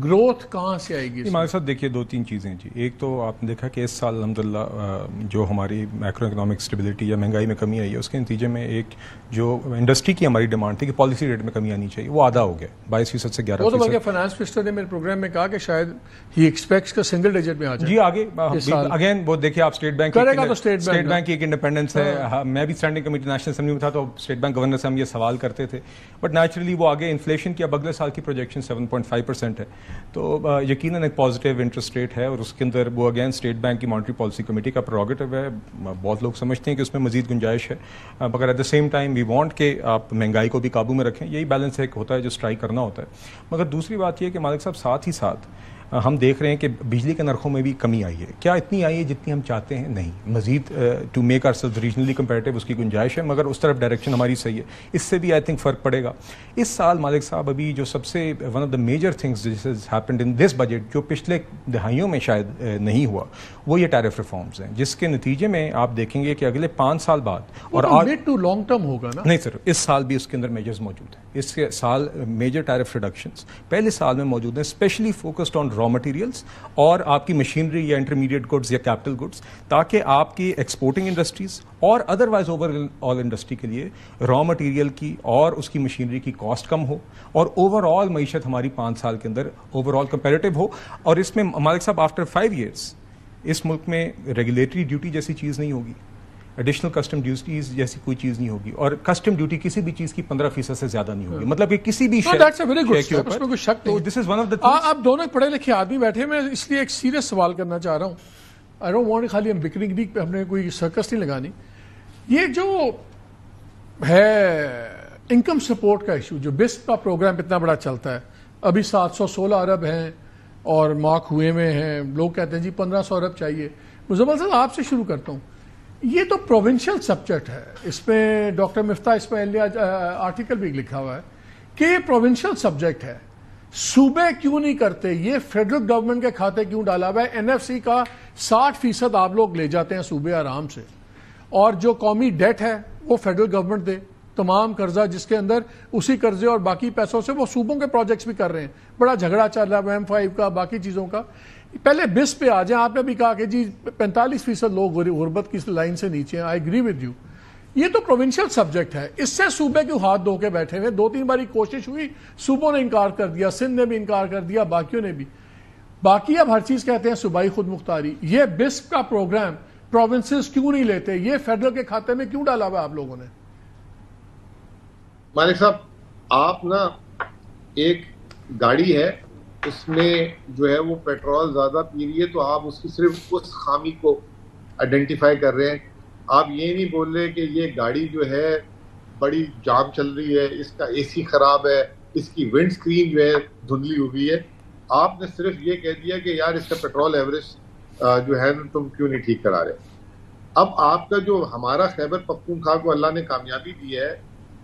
Growth کہاں سے آئے گی؟ ہمارے ساتھ دیکھیے دو تین چیزیں جی. ایک تو آپ نے دیکھا کہ اس سال الحمدللہ جو ہماری میکرو اکنامک اسٹیبلٹی یا مہنگائی میں کمی آئی ہے، اس کے نتیجے میں ایک جو انڈسٹری کی ہماری ڈیمانڈ تھی کہ پالیسی ریٹ میں کمی آنی چاہیے، وہ آدھا ہو گیا، 22% سے 11%. وہ تو بلکہ فائنانس منسٹر نے میرے پروگرام میں کہا کہ شاید ہی ایکسپیکٹس کا سنگل ڈیجٹ میں آ جائے جی. آگے اگین وہ دیکھیے آپ اسٹیٹ بینک کرے گا تو اسٹیٹ بینک کی ایک انڈیپینڈنس ہے. میں بھی اسٹینڈنگ کمیٹی نیشنل اسمبلی میں تھا تو اسٹیٹ بینک گورنر سے ہم یہ سوال کرتے تھے، بٹ نیچرلی وہ آگے انفلیشن کی اب اگلے سال کی پروجیکشن 7.5% ہے، تو یقیناً ایک پازیٹیو انٹرسٹ ریٹ ہے، اور اس کے اندر وہ اگین اسٹیٹ بینک کی مانیٹری پالیسی کمیٹی کا پروگیٹو ہے. بہت لوگ سمجھتے ہیں کہ اس میں مزید گنجائش ہے، مگر at the same time we want کہ آپ مہنگائی کو بھی قابو میں رکھیں. یہی بیلنس ایک ہوتا ہے جو اسٹرائک کرنا ہوتا ہے. مگر دوسری بات یہ کہ مالک صاحب ساتھ ہی ساتھ ہم دیکھ رہے ہیں کہ بجلی کے نرخوں میں بھی کمی آئی ہے. کیا اتنی آئی ہے جتنی ہم چاہتے ہیں؟ نہیں. مزید to make our self regionally comparative اس کی گنجائش ہے، مگر اس طرف ڈائریکشن ہماری صحیح ہے. اس سے بھی آئی تھنک فرق پڑے گا. اس سال مالک صاحب ابھی جو سب سے one of the major things this has happened in this budget, جو پچھلے دہائیوں میں شاید نہیں ہوا، وہ یہ ٹیرف ریفارمز ہیں، جس کے نتیجے میں آپ دیکھیں گے کہ اگلے 5 سال بعد اور مڈ ٹو لانگ ٹرم ہوگا نا. نہیں سر، اس سال بھی اس کے اندر میجرز موجود ہیں. اس کے سال میجر ٹیرف ریڈکشنز پہلے سال میں موجود ہیں، especially focused on raw materials اور آپ کی مشینری یا انٹرمیڈیٹ گڈز یا کیپٹل گڈز، تاکہ آپ کی ایکسپورٹنگ انڈسٹریز اور ادروائز اوور آل انڈسٹری کے لیے را مٹیریل کی اور اس کی مشینری کی کاسٹ کم ہو، اور اوور آل معیشت ہماری 5 سال کے اندر اوور آل کمپیریٹیو ہو. اور اس میں مالک صاحب آفٹر 5 ایئرس اس ملک میں ریگولیٹری ڈیوٹی جیسی چیز نہیں ہوگی، ایڈیشنل کسٹم ڈیوٹیز جیسی کوئی چیز نہیں ہوگی، اور کسٹم ڈیوٹی کسی بھی چیز کی 15% سے زیادہ نہیں ہوگی. مطلب کہ کسی بھی شے کے اوپر. دس از ون آف دا. آپ دونوں پڑھے لکھے آدمی بیٹھے، میں اس لیے ایک سیریس سوال کرنا چاہ رہا ہوں. آئی ڈونٹ وانٹ خالی ہم بکنگ پہ ہم نے کوئی سرکس نہیں لگانی. یہ جو ہے انکم سپورٹ کا ایشو، جو بسپ کا پروگرام اتنا بڑا چلتا ہے، ابھی 716 ارب ہیں اور مارک ہوئے میں ہیں، لوگ کہتے ہیں جی 1500 ارب چاہیے. مزمل صاحب آپ سے شروع کرتا ہوں. یہ تو پروونشل سبجیکٹ ہے، اس میں ڈاکٹر مفتاح اسماعیل نے آرٹیکل بھی لکھا ہوا ہے کہ یہ پروونشل سبجیکٹ ہے. صوبے کیوں نہیں کرتے؟ یہ فیڈرل گورنمنٹ کے کھاتے کیوں ڈالا ہوا ہے؟ NFC کا 60% آپ لوگ لے جاتے ہیں صوبے آرام سے، اور جو قومی ڈیٹ ہے وہ فیڈرل گورنمنٹ دے. تمام قرضہ جس کے اندر اسی قرضے اور باقی پیسوں سے وہ صوبوں کے پروجیکٹس بھی کر رہے ہیں. بڑا جھگڑا چل رہا ہے M5 کا، باقی چیزوں کا. پہلے بس پہ آ جائیں. آپ نے بھی کہا کہ جی 45% لوگ غربت کی لائن سے نیچے ہیں. I agree with you. یہ تو پروونشل سبجیکٹ ہے، اس سے صوبے کیوں ہاتھ دھو کے بیٹھے ہوئے؟ 2-3 باری کوشش ہوئی، صوبوں نے انکار کر دیا، سندھ نے بھی انکار کر دیا، باقیوں نے بھی. باقی اب ہر چیز کہتے ہیں صوبائی خود مختاری. یہ بسپ کا پروگرام پروونسز کیوں نہیں لیتے؟ یہ فیڈرل کے کھاتے میں کیوں ڈالا ہوا آپ لوگوں نے؟ مالک صاحب، آپ نا ایک گاڑی ہے، اس میں جو ہے وہ پیٹرول زیادہ پی رہی ہے، تو آپ اس کی صرف اس خامی کو آئیڈینٹیفائی کر رہے ہیں. آپ یہ نہیں بول رہے کہ یہ گاڑی جو ہے بڑی جام چل رہی ہے، اس کا AC خراب ہے، اس کی ونڈ اسکرین جو ہے دھندلی ہوئی ہے. آپ نے صرف یہ کہہ دیا کہ یار اس کا پیٹرول ایوریج جو ہے تم کیوں نہیں ٹھیک کرا رہے. اب آپ کا جو ہمارا خیبر پختونخوا کو اللہ نے کامیابی دی ہے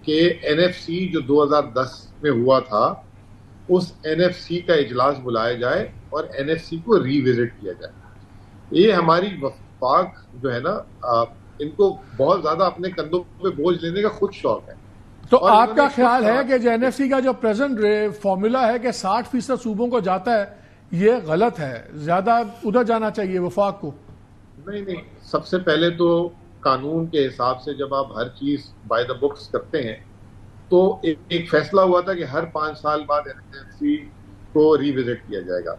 کہ NFC جو 2010 میں ہوا تھا، اس NFC کا اجلاس بلایا جائے اور NFC کو ری وزٹ کیا جائے. یہ ہماری وفاق جو ہے نا، ان کو بہت زیادہ اپنے کندھوں پہ بوجھ لینے کا خود شوق ہے. تو آپ کا خیال ہے کہ جو NFC کا جو پریزنٹ فارمولا ہے کہ 60% صوبوں کو جاتا ہے، یہ غلط ہے؟ زیادہ ادھر جانا چاہیے وفاق کو. نہیں، سب سے پہلے تو قانون کے حساب سے جب آپ ہر چیز بائی دا بکس کرتے ہیں تو ایک فیصلہ ہوا تھا کہ ہر 5 سال بعد NFC کو ری وزٹ کیا جائے گا.